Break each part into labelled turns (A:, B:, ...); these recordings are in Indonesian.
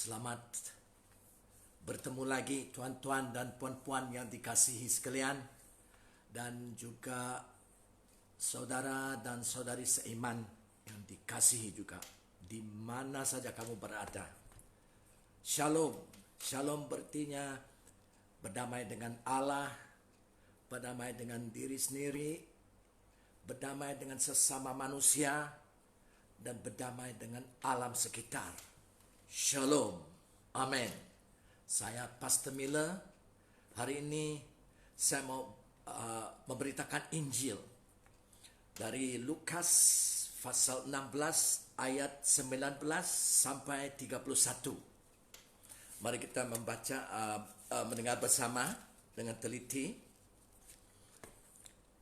A: Selamat bertemu lagi tuan-tuan dan puan-puan yang dikasihi sekalian, dan juga saudara dan saudari seiman yang dikasihi juga di mana saja kamu berada. Shalom. Shalom berartinya berdamai dengan Allah, berdamai dengan diri sendiri, berdamai dengan sesama manusia, dan berdamai dengan alam sekitar. Shalom. Amin. Saya Pastor Miller. Hari ini saya mau memberitakan Injil dari Lukas pasal 16 ayat 19 sampai 31. Mari kita membaca, mendengar bersama dengan teliti.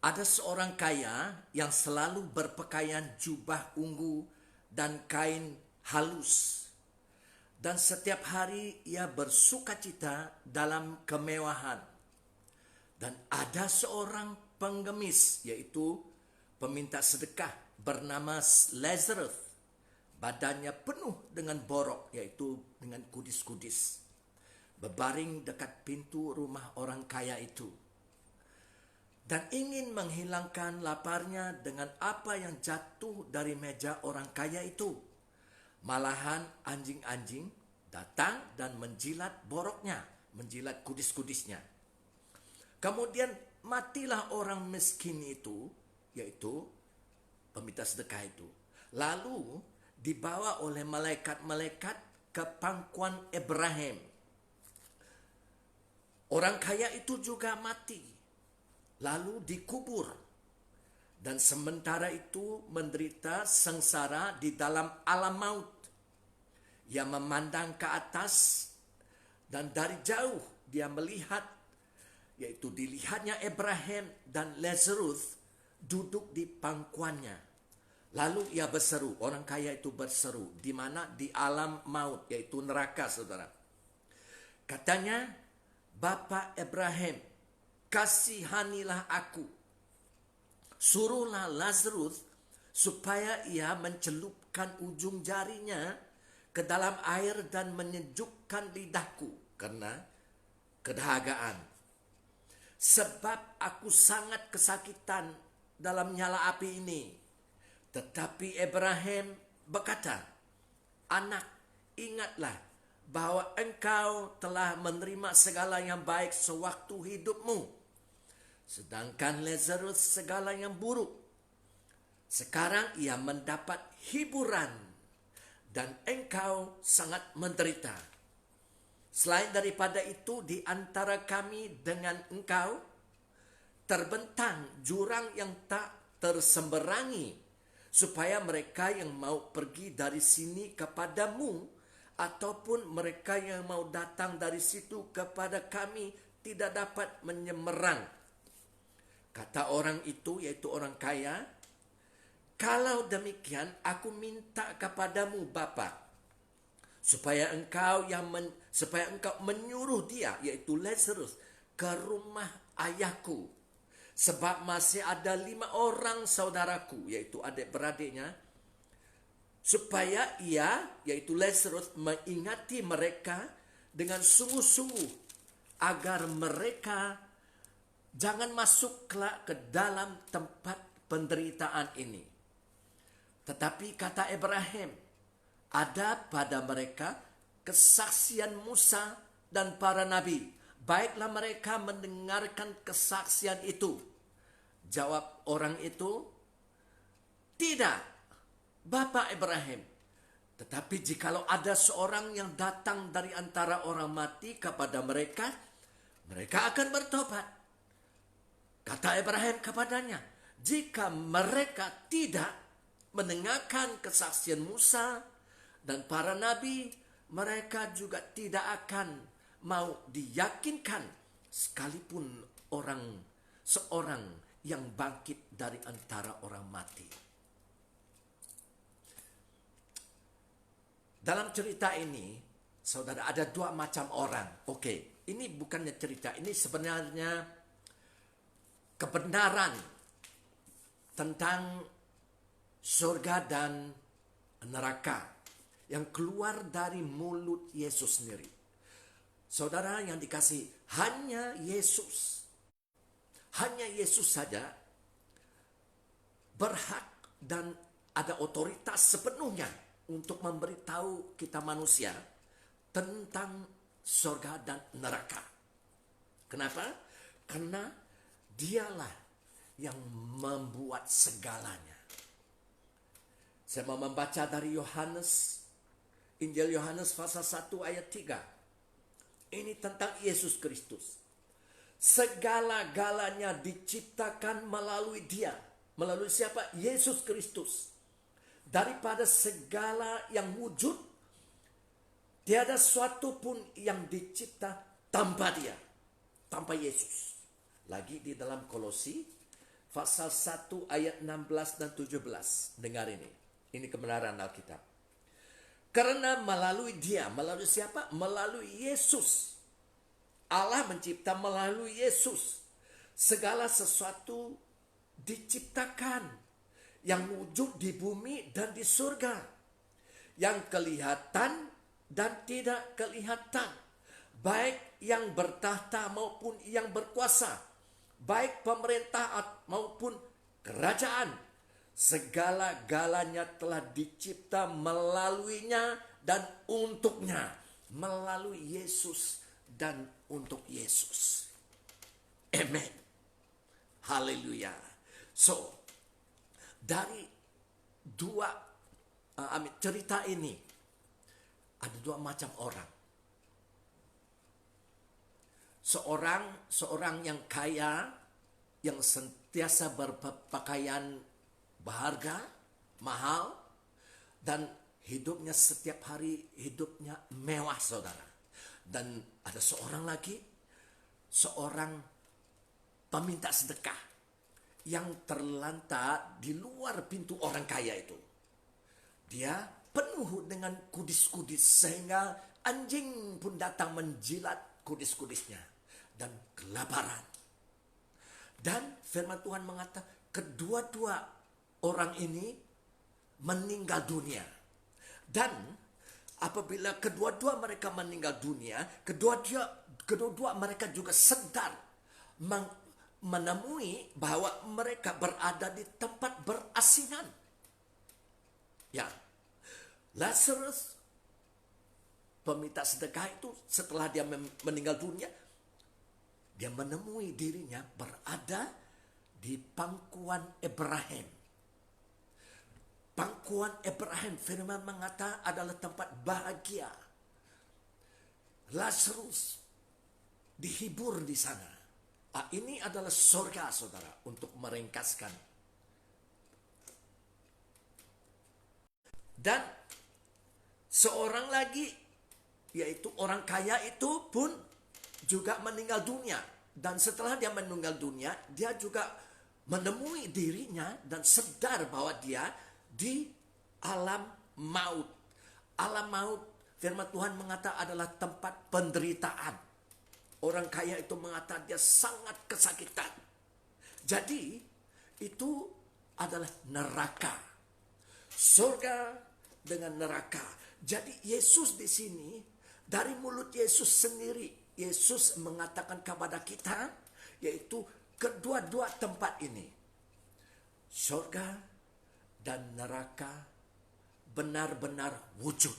A: Ada seorang kaya yang selalu berpakaian jubah ungu dan kain halus, dan setiap hari ia bersukacita dalam kemewahan. Dan ada seorang pengemis, yaitu peminta sedekah, bernama Lazarus. Badannya penuh dengan borok, yaitu dengan kudis-kudis, berbaring dekat pintu rumah orang kaya itu, dan ingin menghilangkan laparnya dengan apa yang jatuh dari meja orang kaya itu. Malahan anjing-anjing datang dan menjilat boroknya, menjilat kudis-kudisnya. Kemudian matilah orang miskin itu, yaitu peminta sedekah itu. Lalu dibawa oleh malaikat-malaikat ke pangkuan Ibrahim. Orang kaya itu juga mati, lalu dikubur. Dan sementara itu menderita sengsara di dalam alam maut. Ia memandang ke atas, dan dari jauh dia melihat, yaitu dilihatnya Ibrahim dan Lazarus duduk di pangkuannya. Lalu ia berseru, orang kaya itu berseru, di mana? Di alam maut, yaitu neraka, saudara. Katanya, Bapa Ibrahim, kasihanilah aku. Suruhlah Lazarus supaya ia mencelupkan ujung jarinya ke dalam air dan menyejukkan lidahku karena kedahagaan. Sebab aku sangat kesakitan dalam nyala api ini. Tetapi Ibrahim berkata, Anak, ingatlah bahwa engkau telah menerima segala yang baik sewaktu hidupmu, sedangkan Lazarus segala yang buruk. Sekarang ia mendapat hiburan, dan engkau sangat menderita. Selain daripada itu, di antara kami dengan engkau terbentang jurang yang tak tersemberangi, supaya mereka yang mau pergi dari sini kepadamu, ataupun mereka yang mau datang dari situ kepada kami, tidak dapat menyeberang. Kata orang itu, yaitu orang kaya, kalau demikian aku minta kepadamu Bapa, supaya engkau menyuruh dia, yaitu Lazarus, ke rumah ayahku, sebab masih ada 5 orang saudaraku, yaitu adik-beradiknya, supaya ia, yaitu Lazarus, mengingati mereka dengan sungguh-sungguh, agar mereka jangan masuk kelak ke dalam tempat penderitaan ini. Tetapi kata Ibrahim, ada pada mereka kesaksian Musa dan para nabi. Baiklah mereka mendengarkan kesaksian itu. Jawab orang itu, tidak, Bapak Ibrahim. Tetapi jikalau ada seorang yang datang dari antara orang mati kepada mereka, mereka akan bertobat. Kata Ibrahim kepadanya, jika mereka tidak mendengarkan kesaksian Musa dan para nabi, mereka juga tidak akan mau diyakinkan, sekalipun seorang yang bangkit dari antara orang mati. Dalam cerita ini, saudara, ada 2 macam orang. Oke, ini bukannya cerita, ini sebenarnya kebenaran tentang surga dan neraka yang keluar dari mulut Yesus sendiri. Saudara yang dikasihi, hanya Yesus saja berhak dan ada otoritas sepenuhnya untuk memberitahu kita manusia tentang surga dan neraka. Kenapa? Karena dialah yang membuat segalanya. Saya mau membaca dari Injil Yohanes pasal 1 ayat 3. Ini tentang Yesus Kristus. Segala-galanya diciptakan melalui Dia. Melalui siapa? Yesus Kristus. Daripada segala yang wujud, tiada suatu pun yang dicipta tanpa Dia, tanpa Yesus. Lagi di dalam Kolose pasal 1 ayat 16 dan 17. Dengar ini. Ini kebenaran Alkitab. Karena melalui Dia, melalui siapa? Melalui Yesus. Allah mencipta melalui Yesus. Segala sesuatu diciptakan yang wujud di bumi dan di surga, yang kelihatan dan tidak kelihatan, baik yang bertahta maupun yang berkuasa, baik pemerintah maupun kerajaan. Segala-galanya telah dicipta melaluinya dan untuknya, melalui Yesus dan untuk Yesus. Amen. Haleluya. So, dari cerita ini ada dua macam orang. Seorang yang kaya, yang sentiasa berpakaian berharga, mahal, dan hidupnya setiap hari hidupnya mewah, saudara. Dan ada seorang peminta sedekah yang terlantar di luar pintu orang kaya itu. Dia penuh dengan kudis-kudis sehingga anjing pun datang menjilat kudis-kudisnya dan kelaparan. Dan firman Tuhan mengatakan kedua-dua orang ini meninggal dunia. Dan apabila kedua-dua mereka meninggal dunia, kedua-dua mereka juga sedar menemui bahwa mereka berada di tempat berasingan. Ya, Lazarus, peminta sedekah itu, setelah dia meninggal dunia, dia menemui dirinya berada di pangkuan Abraham. Pangkuan Abraham, firman mengatakan adalah tempat bahagia. Lazarus dihibur di sana. Ini adalah surga, saudara, untuk meringkaskan. Dan seorang lagi, yaitu orang kaya itu pun juga meninggal dunia. Dan setelah dia meninggal dunia, dia juga menemui dirinya dan sadar bahwa dia di alam maut. Alam maut, firman Tuhan mengatakan adalah tempat penderitaan. Orang kaya itu mengatakan dia sangat kesakitan. Jadi itu adalah neraka. Surga dengan neraka. Jadi Yesus di sini, dari mulut Yesus sendiri, Yesus mengatakan kepada kita, yaitu kedua-dua tempat ini, surga dan neraka benar-benar wujud.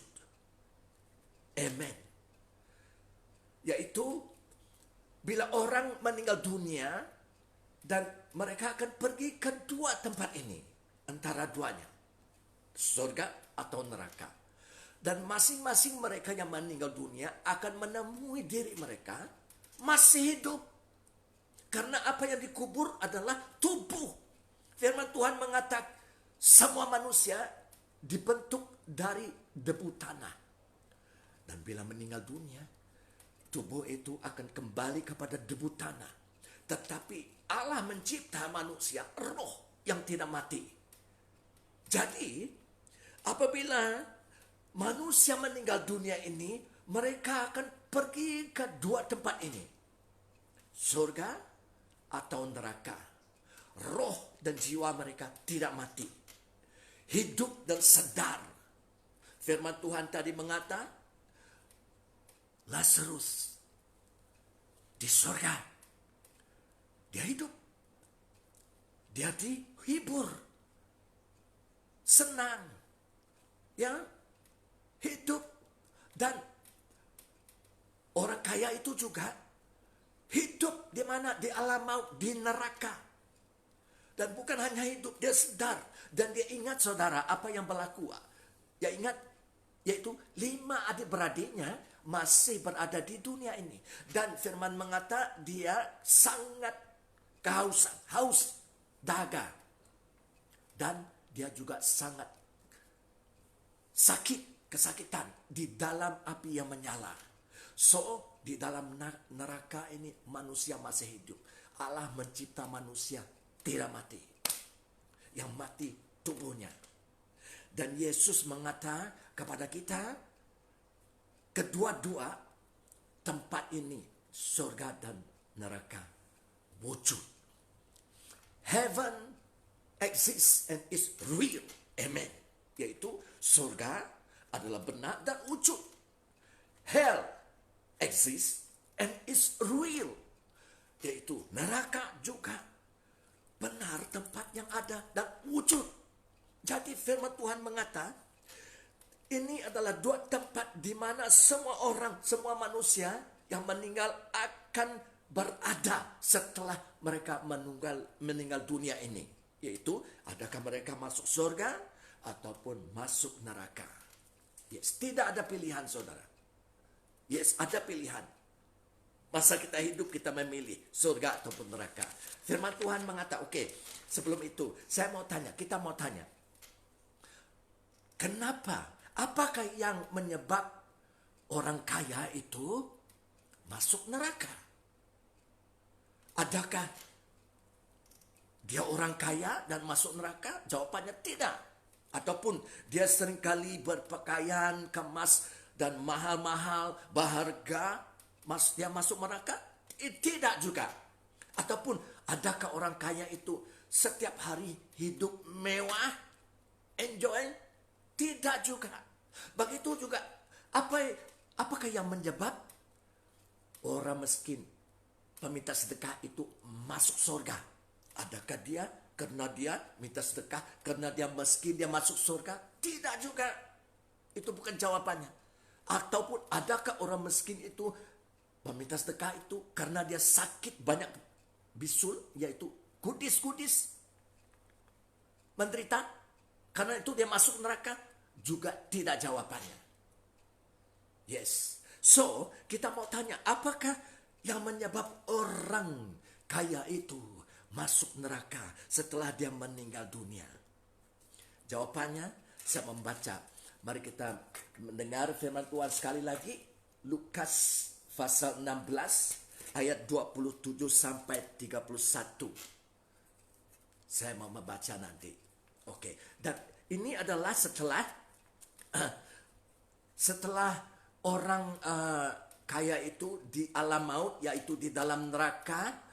A: Amen. Yaitu bila orang meninggal dunia dan mereka akan pergi ke dua tempat ini, antara duanya, surga atau neraka. Dan masing-masing mereka yang meninggal dunia akan menemui diri mereka masih hidup. Karena apa yang dikubur adalah tubuh. Firman Tuhan mengatakan semua manusia dibentuk dari debu tanah. Dan bila meninggal dunia, tubuh itu akan kembali kepada debu tanah. Tetapi Allah mencipta manusia roh yang tidak mati. Jadi, apabila manusia meninggal dunia ini, mereka akan pergi ke dua tempat ini. Surga atau neraka. Roh dan jiwa mereka tidak mati. Hidup dan sadar. Firman Tuhan tadi mengata, Lazarus di surga, dia hidup, dia dihibur, senang, ya, hidup. Dan orang kaya itu juga hidup di mana? Di alam maut, di neraka. Dan bukan hanya hidup, dia sedar. Dan dia ingat, saudara, apa yang berlaku. Dia ingat, yaitu 5 adik-beradiknya masih berada di dunia ini. Dan firman mengata dia sangat kehausan, haus, dahaga. Dan dia juga sangat sakit, kesakitan di dalam api yang menyala. So, di dalam neraka ini manusia masih hidup. Allah mencipta manusia tidak mati. Yang mati tubuhnya. Dan Yesus mengata kepada kita, kedua-dua tempat ini, surga dan neraka, wujud. Heaven exists and is real. Amen. Yaitu surga adalah benar dan wujud. Hell exists and is real. Yaitu neraka juga benar, tempat yang ada dan wujud. Jadi firman Tuhan mengata, ini adalah 2 tempat di mana semua orang, semua manusia yang meninggal akan berada setelah mereka meninggal dunia ini. Yaitu, adakah mereka masuk surga ataupun masuk neraka. Yes, tidak ada pilihan, saudara. Yes, ada pilihan. Masa kita hidup kita memilih surga ataupun neraka. Firman Tuhan mengata, oke, sebelum itu kita mau tanya. Kenapa? Apakah yang menyebab orang kaya itu masuk neraka? Adakah dia orang kaya dan masuk neraka? Jawabannya tidak. Ataupun dia seringkali berpakaian kemas dan mahal-mahal, berharga, dia masuk neraka? Tidak juga. Ataupun adakah orang kaya itu setiap hari hidup mewah, enjoy? Tidak juga. Begitu juga, apakah yang menyebab orang miskin, peminta sedekah itu masuk surga? Adakah dia karena dia minta sedekah, karena dia miskin dia masuk surga? Tidak juga. Itu bukan jawabannya. Ataupun adakah orang miskin itu peminta sedekah itu karena dia sakit banyak bisul, yaitu kudis, menderita, karena itu dia masuk neraka? Juga tidak jawabannya. Yes. So, kita mau tanya, apakah yang menyebab orang kaya itu masuk neraka setelah dia meninggal dunia? Jawabannya, saya membaca. Mari kita mendengar firman Tuhan sekali lagi. Lukas pasal 16 ayat 27 sampai 31. Saya mau membaca nanti. Oke. Dan ini adalah setelah orang kaya itu di alam maut, yaitu di dalam neraka,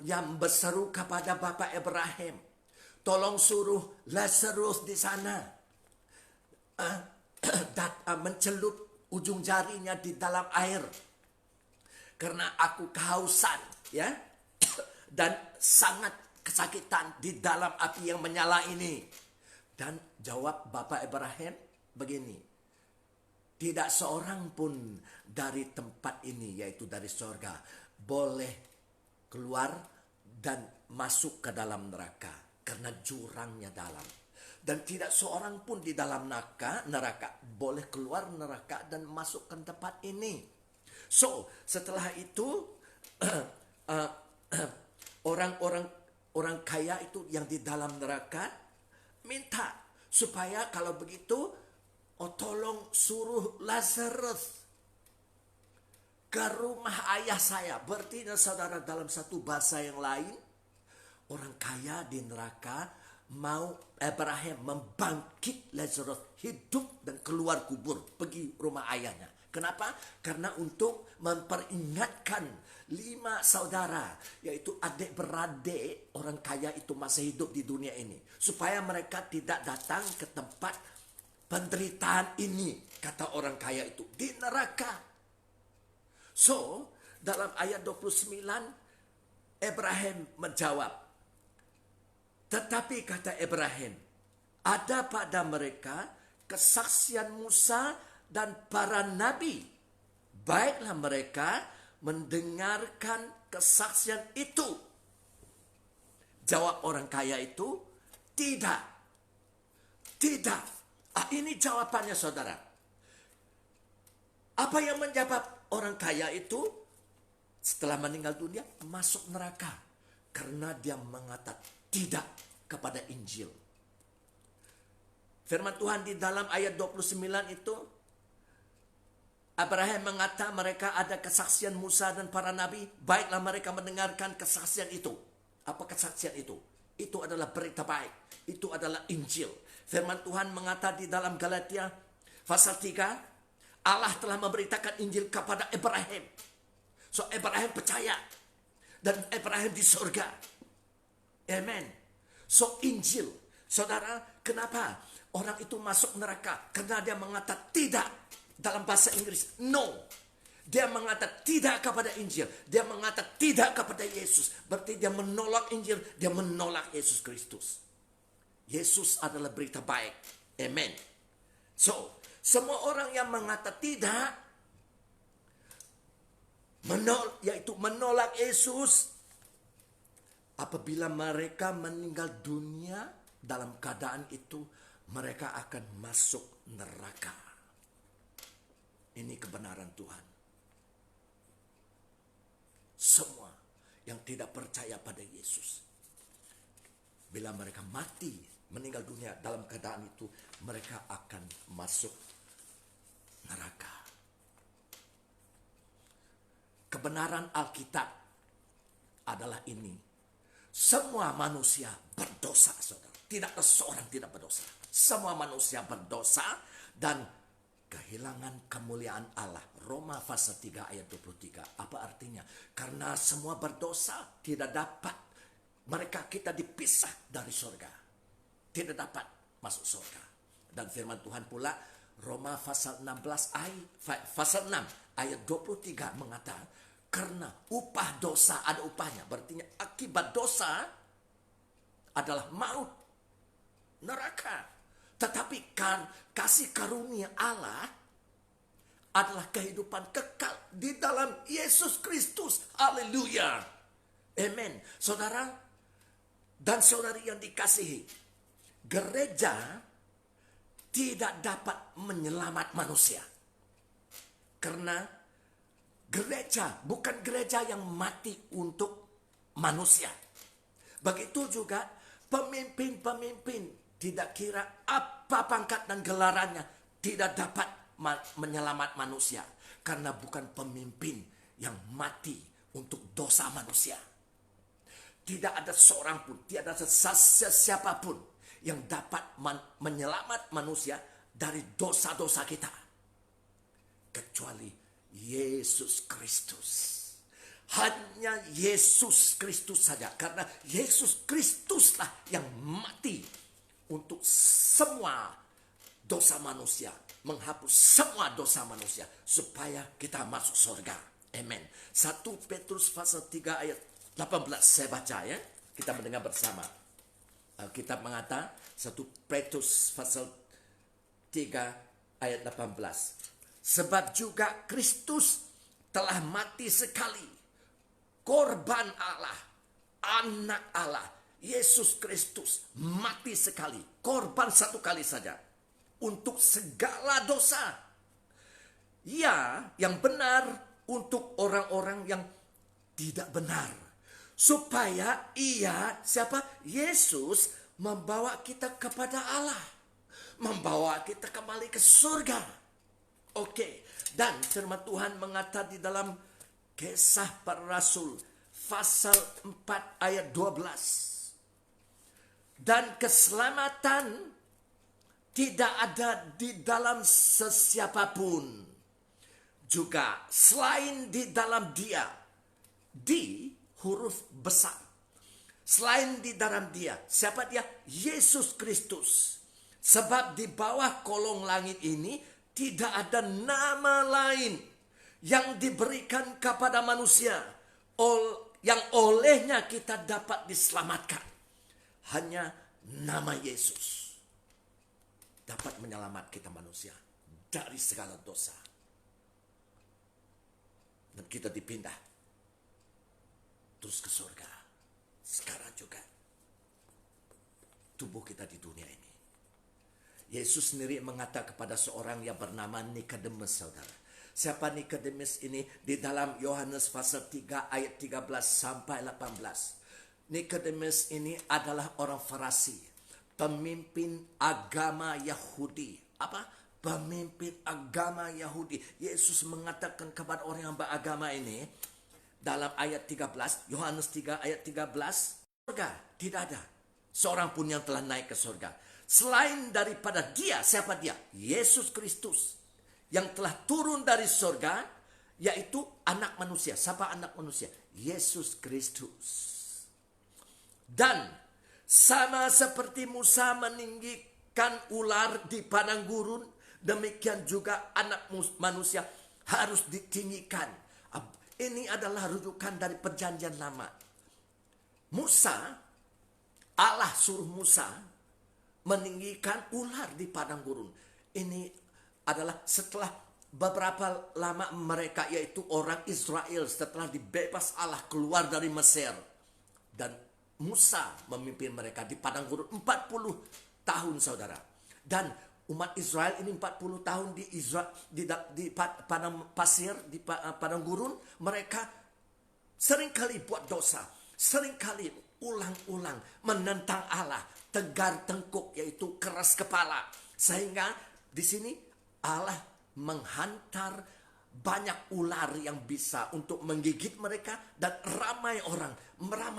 A: yang berseru kepada Bapak Abraham, tolong suruh Lazarus di sana mencelup ujung jarinya di dalam air, karena aku kehausan, ya, dan sangat kesakitan di dalam api yang menyala ini. Dan jawab Bapak Abraham begini, tidak seorang pun dari tempat ini, yaitu dari surga, boleh keluar dan masuk ke dalam neraka, karena jurangnya dalam. Dan tidak seorang pun di dalam neraka boleh keluar neraka dan masuk ke tempat ini. So, setelah itu orang kaya itu yang di dalam neraka minta supaya kalau begitu, tolong suruh Lazarus ke rumah ayah saya. Berarti saudara, dalam satu bahasa yang lain, orang kaya di neraka mau Abraham membangkit Lazarus hidup dan keluar kubur, pergi rumah ayahnya. Kenapa? Karena untuk memperingatkan 5 saudara, yaitu adik-beradik orang kaya itu masih hidup di dunia ini, supaya mereka tidak datang ke tempat penderitaan ini, kata orang kaya itu, di neraka. So, dalam ayat 29, Ibrahim menjawab. Tetapi kata Ibrahim, ada pada mereka kesaksian Musa dan para nabi. Baiklah mereka mendengarkan kesaksian itu. Jawab orang kaya itu, tidak. Tidak. Ini jawabannya saudara. Apa yang menjawab orang kaya itu? Setelah meninggal dunia, masuk neraka. Karena dia mengatakan tidak kepada Injil. Firman Tuhan di dalam ayat 29 itu, Abraham mengata mereka ada kesaksian Musa dan para nabi. Baiklah mereka mendengarkan kesaksian itu. Apa kesaksian itu? Itu adalah berita baik. Itu adalah Injil. Firman Tuhan mengata di dalam Galatia pasal 3, Allah telah memberitakan Injil kepada Ibrahim. So Ibrahim percaya. Dan Ibrahim di surga. Amen. So Injil. Saudara, kenapa orang itu masuk neraka? Karena dia mengatakan tidak. Dalam bahasa Inggris, no. Dia mengatakan tidak kepada Injil. Dia mengatakan tidak kepada Yesus. Berarti dia menolak Injil. Dia menolak Yesus Kristus. Yesus adalah berita baik. Amen. So, semua orang yang mengatakan tidak, yaitu menolak Yesus, apabila mereka meninggal dunia, dalam keadaan itu, mereka akan masuk neraka. Ini kebenaran Tuhan. Semua yang tidak percaya pada Yesus, bila mereka mati, meninggal dunia dalam keadaan itu, mereka akan masuk neraka. Kebenaran Alkitab adalah ini. Semua manusia berdosa, saudara. Tidak ada seorang tidak berdosa. Semua manusia berdosa dan kehilangan kemuliaan Allah. Roma pasal 3 ayat 23. Apa artinya? Karena semua berdosa, tidak dapat. Kita dipisah dari surga. Tidak dapat masuk surga. Dan firman Tuhan pula, Roma pasal 6 ayat 23 mengatakan, karena upah dosa ada upahnya. Berarti akibat dosa adalah maut, neraka. Tetapi kasih karunia Allah adalah kehidupan kekal di dalam Yesus Kristus. Haleluya. Amen. Saudara dan saudari yang dikasihi, gereja tidak dapat menyelamat manusia. Karena gereja bukan gereja yang mati untuk manusia. Begitu juga pemimpin-pemimpin, tidak kira apa pangkat dan gelarannya, tidak dapat menyelamat manusia. Karena bukan pemimpin yang mati untuk dosa manusia. Tidak ada seorang pun, tidak ada siapapun yang dapat menyelamat manusia dari dosa-dosa kita. Kecuali Yesus Kristus. Hanya Yesus Kristus saja. Karena Yesus Kristuslah yang mati untuk semua dosa manusia. Menghapus semua dosa manusia. Supaya kita masuk surga. Amen. 1 Petrus pasal 3 ayat 18. Saya baca ya. Kita mendengar bersama. Alkitab mengata 1 Petrus pasal 3 ayat 18. Sebab juga Kristus telah mati sekali. Korban Allah. Anak Allah. Yesus Kristus mati sekali. Korban satu kali saja. Untuk segala dosa. Ya, yang benar untuk orang-orang yang tidak benar. Supaya siapa? Yesus membawa kita kepada Allah. Membawa kita kembali ke surga. Oke. Dan firman Tuhan mengatakan di dalam Kisah Para Rasul pasal 4 ayat 12. Dan keselamatan tidak ada di dalam sesiapapun. Juga selain di dalam Dia. Di huruf besar. Selain di dalam Dia. Siapa Dia? Yesus Kristus. Sebab di bawah kolong langit ini tidak ada nama lain yang diberikan kepada manusia yang olehnya kita dapat diselamatkan. Hanya nama Yesus dapat menyelamatkan kita manusia dari segala dosa. Dan kita dipindah terus ke surga. Sekarang juga tubuh kita di dunia ini. Yesus sendiri mengatakan kepada seorang yang bernama Nikodemus, saudara. Siapa Nikodemus ini? Di dalam Yohanes pasal 3 ayat 13 sampai 18. Nikodemus ini adalah orang Farisi, pemimpin agama Yahudi. Apa? Pemimpin agama Yahudi. Yesus mengatakan kepada orang yang beragama ini dalam ayat 13, Yohanes 3 ayat 13, surga tidak ada seorang pun yang telah naik ke surga selain daripada dia. Siapa dia? Yesus Kristus yang telah turun dari surga, yaitu anak manusia. Siapa anak manusia? Yesus Kristus. Dan sama seperti Musa meninggikan ular di padang gurun, demikian juga anak manusia harus ditinggikan. Ini adalah rujukan dari perjanjian lama. Musa, Allah suruh Musa meninggikan ular di padang gurun. Ini adalah setelah beberapa lama mereka, yaitu orang Israel, setelah dibebas Allah keluar dari Mesir. Dan Musa memimpin mereka di padang gurun 40 tahun, saudara. Dan umat Israel ini 40 tahun di padang pasir, di padang gurun, mereka seringkali buat dosa, seringkali ulang-ulang menentang Allah, tegar tengkuk, yaitu keras kepala. Sehingga di sini Allah menghantar banyak ular yang bisa untuk menggigit mereka, dan ramai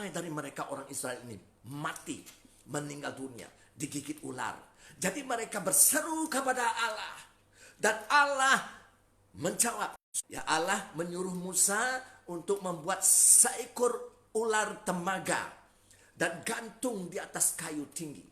A: dari mereka orang Israel ini mati, meninggal dunia, digigit ular. Jadi mereka berseru kepada Allah, dan Allah menjawab. Ya, Allah menyuruh Musa untuk membuat seekor ular temaga dan gantung di atas kayu tinggi,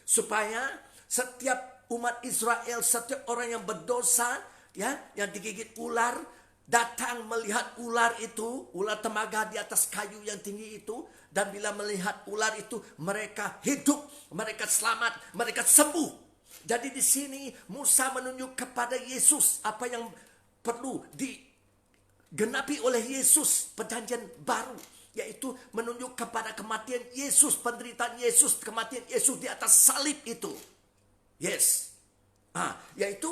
A: supaya setiap umat Israel, setiap orang yang berdosa, ya, yang digigit ular, datang melihat ular itu, ular temaga di atas kayu yang tinggi itu, dan bila melihat ular itu, mereka hidup, mereka selamat, mereka sembuh. Jadi di sini Musa menunjuk kepada Yesus, apa yang perlu digenapi oleh Yesus, perjanjian baru, yaitu menunjuk kepada kematian Yesus, penderitaan Yesus, kematian Yesus di atas salib itu. Yes. Yaitu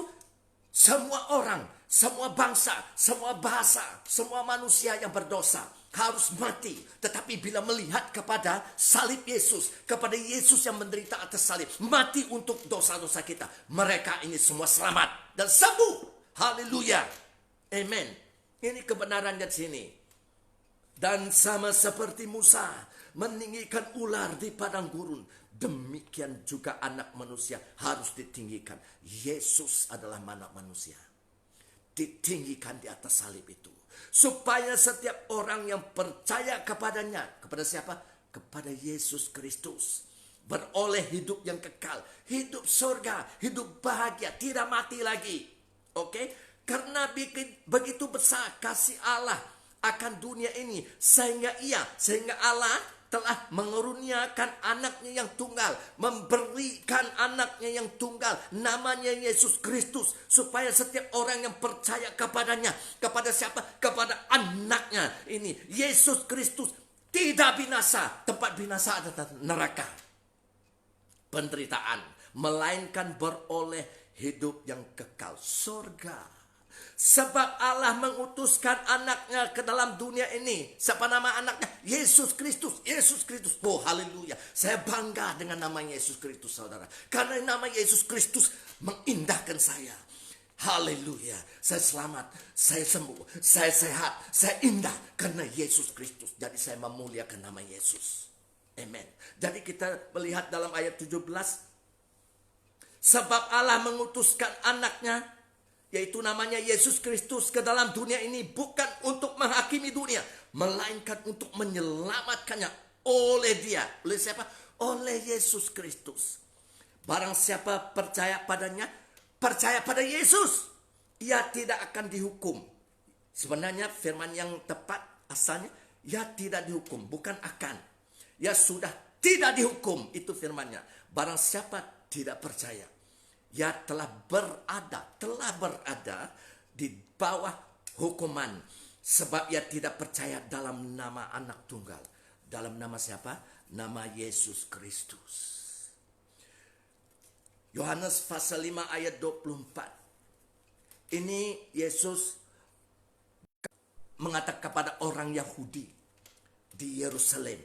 A: semua orang, semua bangsa, semua bahasa, semua manusia yang berdosa harus mati. Tetapi bila melihat kepada salib Yesus, kepada Yesus yang menderita atas salib, mati untuk dosa-dosa kita, mereka ini semua selamat dan sembuh. Haleluya. Amen. Ini kebenaran di sini. Dan sama seperti Musa meninggikan ular di padang gurun, demikian juga anak manusia harus ditinggikan. Yesus adalah anak manusia, ditinggikan di atas salib itu, supaya setiap orang yang percaya kepadanya, kepada siapa? Kepada Yesus Kristus, beroleh hidup yang kekal, hidup surga, hidup bahagia, tidak mati lagi. Oke? Karena begitu besar kasih Allah akan dunia ini, sehingga Allah telah mengeruniakan anaknya yang tunggal, memberikan anaknya yang tunggal, namanya Yesus Kristus, supaya setiap orang yang percaya kepadanya, kepada siapa? Kepada anaknya ini, Yesus Kristus, tidak binasa. Tempat binasa adalah neraka, penderitaan, melainkan beroleh hidup yang kekal, surga. Sebab Allah mengutuskan anaknya ke dalam dunia ini. Siapa nama anaknya? Yesus Kristus. Yesus Kristus. Oh, haleluya. Saya bangga dengan nama Yesus Kristus, saudara. Karena nama Yesus Kristus mengindahkan saya. Haleluya. Saya selamat, saya sembuh, saya sehat, saya indah karena Yesus Kristus. Jadi saya memuliakan nama Yesus. Amen. Jadi kita melihat dalam ayat 17. Sebab Allah mengutuskan anaknya, yaitu namanya Yesus Kristus, ke dalam dunia ini bukan untuk menghakimi dunia, melainkan untuk menyelamatkannya oleh Dia. Oleh siapa? Oleh Yesus Kristus. Barang siapa percaya padanya, percaya pada Yesus, ia tidak akan dihukum. Sebenarnya firman yang tepat asalnya, ia tidak dihukum, bukan akan. Ya sudah tidak dihukum, itu firmannya. Barang siapa tidak percaya, ia telah berada di bawah hukuman. Sebab ia tidak percaya dalam nama anak tunggal. Dalam nama siapa? Nama Yesus Kristus. Yohanes pasal 5 ayat 24. Ini Yesus mengatakan kepada orang Yahudi di Yerusalem.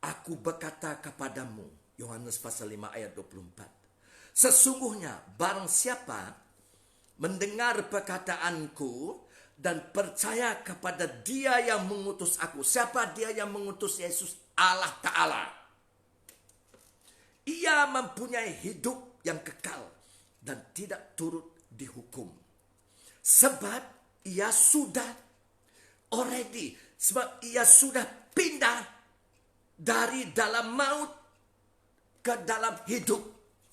A: Aku berkata kepadamu, Yohanes pasal 5 ayat 24. Sesungguhnya barang siapa mendengar perkataanku dan percaya kepada Dia yang mengutus aku. Siapa Dia yang mengutus Yesus? Allah Ta'ala. Ia mempunyai hidup yang kekal dan tidak turut dihukum. Sebab ia sudah pindah dari dalam maut ke dalam hidup.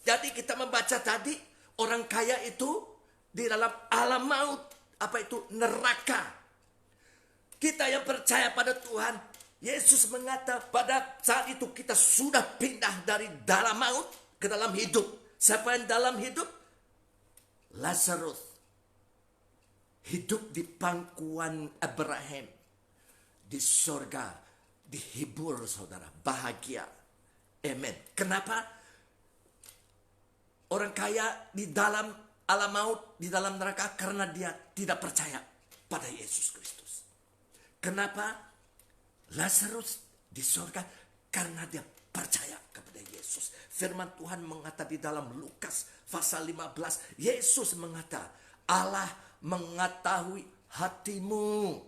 A: Jadi kita membaca tadi, orang kaya itu di dalam alam maut. Apa itu? Neraka. Kita yang percaya pada Tuhan, Yesus mengatakan pada saat itu kita sudah pindah dari dalam maut ke dalam hidup. Siapa yang dalam hidup? Lazarus. Hidup di pangkuan Abraham. Di surga. Dihibur saudara. Bahagia. Amen. Kenapa? Orang kaya di dalam alam maut, di dalam neraka, karena dia tidak percaya pada Yesus Kristus. Kenapa? Lazarus di surga karena dia percaya kepada Yesus. Firman Tuhan mengatakan di dalam Lukas pasal 15, Yesus mengatakan, Allah mengetahui hatimu.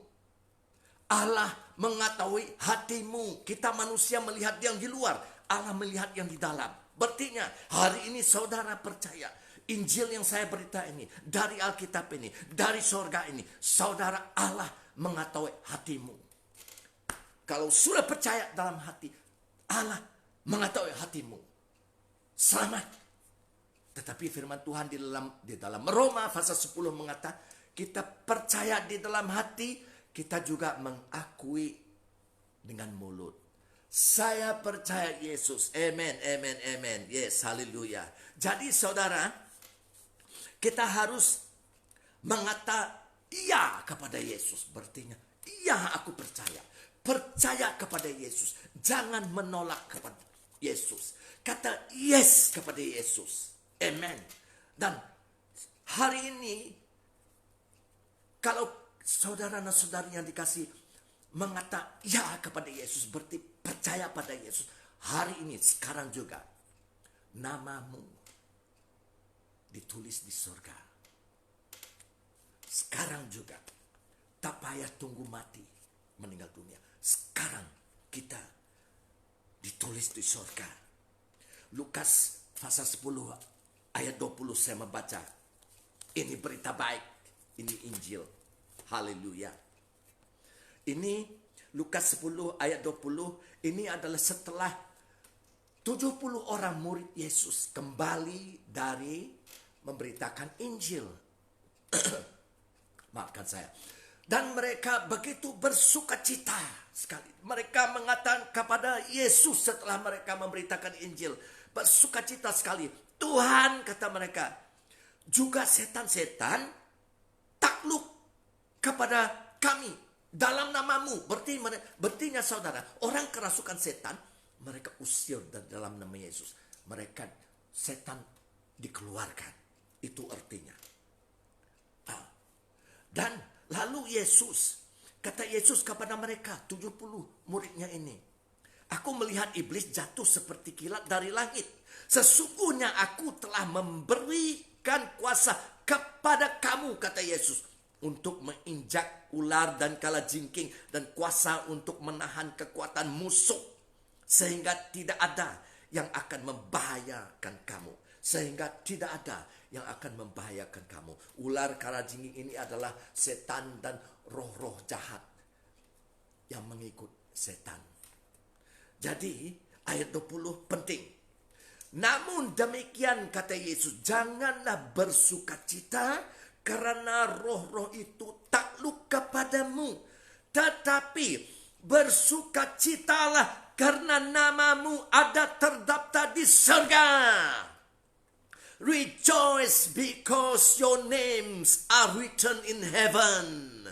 A: Allah mengetahui hatimu. Kita manusia melihat yang di luar, Allah melihat yang di dalam. Berarti hari ini saudara percaya Injil yang saya berita ini, dari Alkitab ini, dari surga ini, saudara, Allah mengetahui hatimu. Kalau sudah percaya dalam hati, Allah mengetahui hatimu. Selamat. Tetapi firman Tuhan di dalam Roma pasal 10 mengatakan, kita percaya di dalam hati, kita juga mengakui dengan mulut. Saya percaya Yesus. Amen, amen, amen. Yes, haleluya. Jadi saudara, kita harus mengatakan iya kepada Yesus. Berarti iya, aku percaya. Percaya kepada Yesus. Jangan menolak kepada Yesus. Kata yes kepada Yesus. Amen. Dan hari ini, kalau saudara dan saudari yang dikasih mengatakan ya kepada Yesus, berarti percaya pada Yesus. Hari ini, sekarang juga, namamu ditulis di surga. Sekarang juga, tak payah tunggu mati, meninggal dunia. Sekarang kita ditulis di surga. Lukas pasal 10 ayat 20 saya membaca. Ini berita baik. Ini Injil. Haleluya. Ini Lukas 10 ayat 20. Ini adalah setelah 70 orang murid Yesus kembali dari memberitakan Injil. Maafkan saya. Dan mereka begitu bersukacita sekali. Mereka mengatakan kepada Yesus setelah mereka memberitakan Injil. Bersukacita sekali. Tuhan, kata mereka, juga setan-setan takluk kepada kami dalam namamu. Berarti saudara, orang kerasukan setan, mereka usir dalam nama Yesus. Mereka, setan dikeluarkan. Itu artinya. Dan lalu Yesus, kata Yesus kepada mereka, 70 muridnya ini. Aku melihat iblis jatuh seperti kilat dari langit. Sesungguhnya aku telah memberikan kuasa kepada kamu, kata Yesus, untuk menginjak ular dan kalajengking, dan kuasa untuk menahan kekuatan musuh, sehingga tidak ada yang akan membahayakan kamu. Sehingga tidak ada yang akan membahayakan kamu. Ular kalajengking ini adalah setan dan roh-roh jahat yang mengikut setan. Jadi ayat 20 penting. Namun demikian kata Yesus, janganlah bersukacita karena roh-roh itu takluk kepadamu. Tetapi bersukacitalah karena namamu ada terdaftar di surga. Rejoice because your names are written in heaven.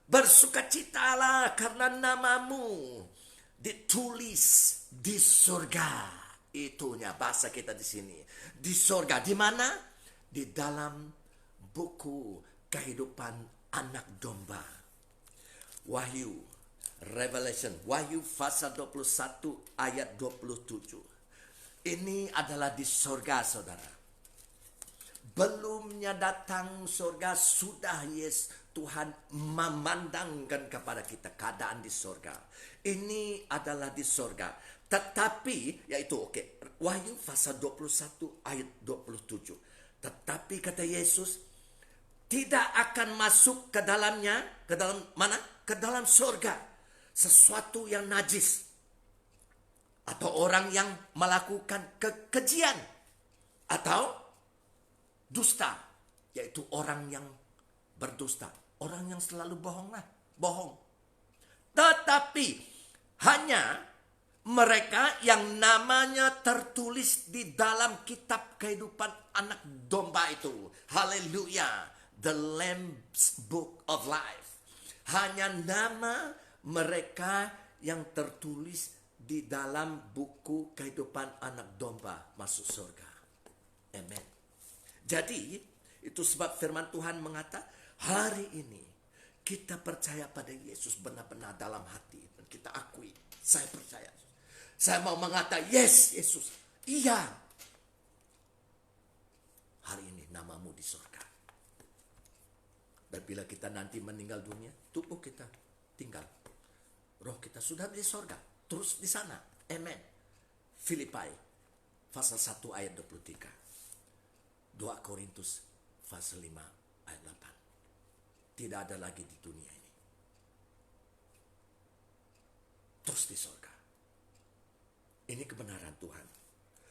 A: Bersukacitalah karena namamu ditulis di surga. Itunya bahasa kita di sini. Di surga. Di mana? Di dalam buku kehidupan anak domba. Wahyu, Revelation, Wahyu pasal 21 ayat 27. Ini adalah di surga, saudara. Belumnya datang surga, sudah Tuhan memandangkan kepada kita keadaan di surga. Ini adalah di surga. Tetapi, yaitu Wahyu pasal 21 ayat 27. Tetapi kata Yesus, tidak akan masuk ke dalamnya, ke dalam mana? Ke dalam surga. Sesuatu yang najis. Atau orang yang melakukan kekejian. Atau dusta. Yaitu orang yang berdusta. Orang yang selalu bohong. Tetapi hanya mereka yang namanya tertulis di dalam kitab kehidupan anak domba itu. Haleluya. The Lamb's Book of Life. Hanya nama mereka yang tertulis di dalam buku kehidupan anak domba masuk surga. Amen. Jadi, itu sebab firman Tuhan mengatakan, hari ini kita percaya pada Yesus benar-benar dalam hati. Dan kita akui, saya percaya. Saya mau mengatakan, yes Yesus, iya. Hari ini namamu di surga. Dan bila kita nanti meninggal dunia, tubuh kita tinggal. Roh kita sudah di surga, terus di sana. Amen. Filipai, pasal 1 ayat 23. 2 Korintus, pasal 5 ayat 8. Tidak ada lagi di dunia ini. Terus di surga. Ini kebenaran Tuhan.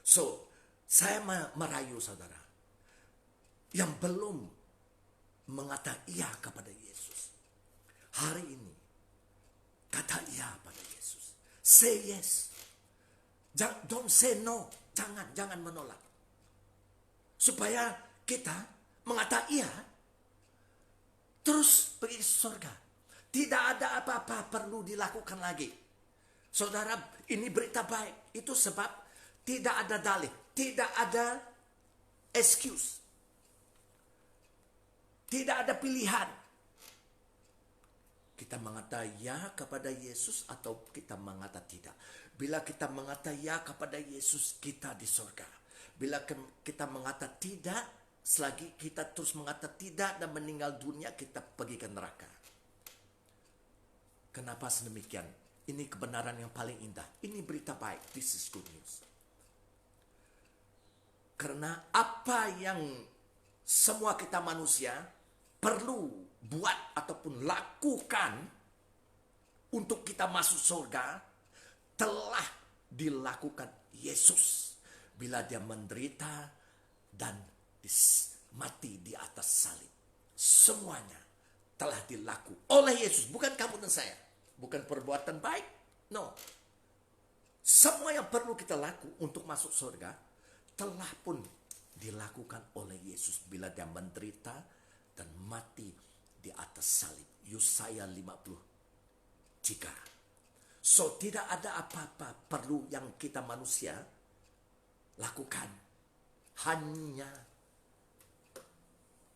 A: So, saya merayu saudara yang belum mengatakan iya kepada Yesus. Hari ini, kata iya pada Yesus. Say yes. Don't say no. Jangan menolak. Supaya kita mengatakan iya, terus pergi ke surga. Tidak ada apa-apa perlu dilakukan lagi. Saudara, ini berita baik. Itu sebab tidak ada dalih. Tidak ada excuse. Tidak ada pilihan. Kita mengatakan ya kepada Yesus atau kita mengatakan tidak. Bila kita mengatakan ya kepada Yesus, kita di surga. Bila kita mengatakan tidak, selagi kita terus mengatakan tidak dan meninggal dunia, kita pergi ke neraka. Kenapa sedemikian? Ini kebenaran yang paling indah. Ini berita baik. This is good news. Karena apa yang semua kita manusia perlu buat ataupun lakukan untuk kita masuk surga telah dilakukan Yesus bila dia menderita dan mati di atas salib. Semuanya telah dilakukan oleh Yesus, bukan kamu dan saya. Bukan perbuatan baik. No. Semua yang perlu kita lakukan untuk masuk surga telah pun dilakukan oleh Yesus bila dia menderita dan mati di atas salib. Yesaya 53. So, tidak ada apa-apa perlu yang kita manusia lakukan. Hanya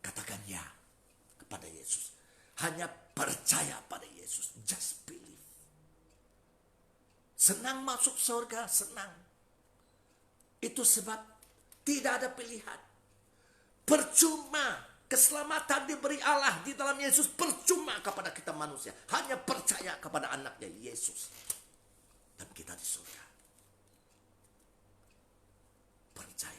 A: katakan ya kepada Yesus. Hanya percaya pada Yesus. Just believe. Senang masuk surga, senang. Itu sebab tidak ada pilihan. Percuma keselamatan diberi Allah di dalam Yesus. Percuma kepada kita manusia. Hanya percaya kepada anaknya Yesus. Dan kita di surga. Percaya.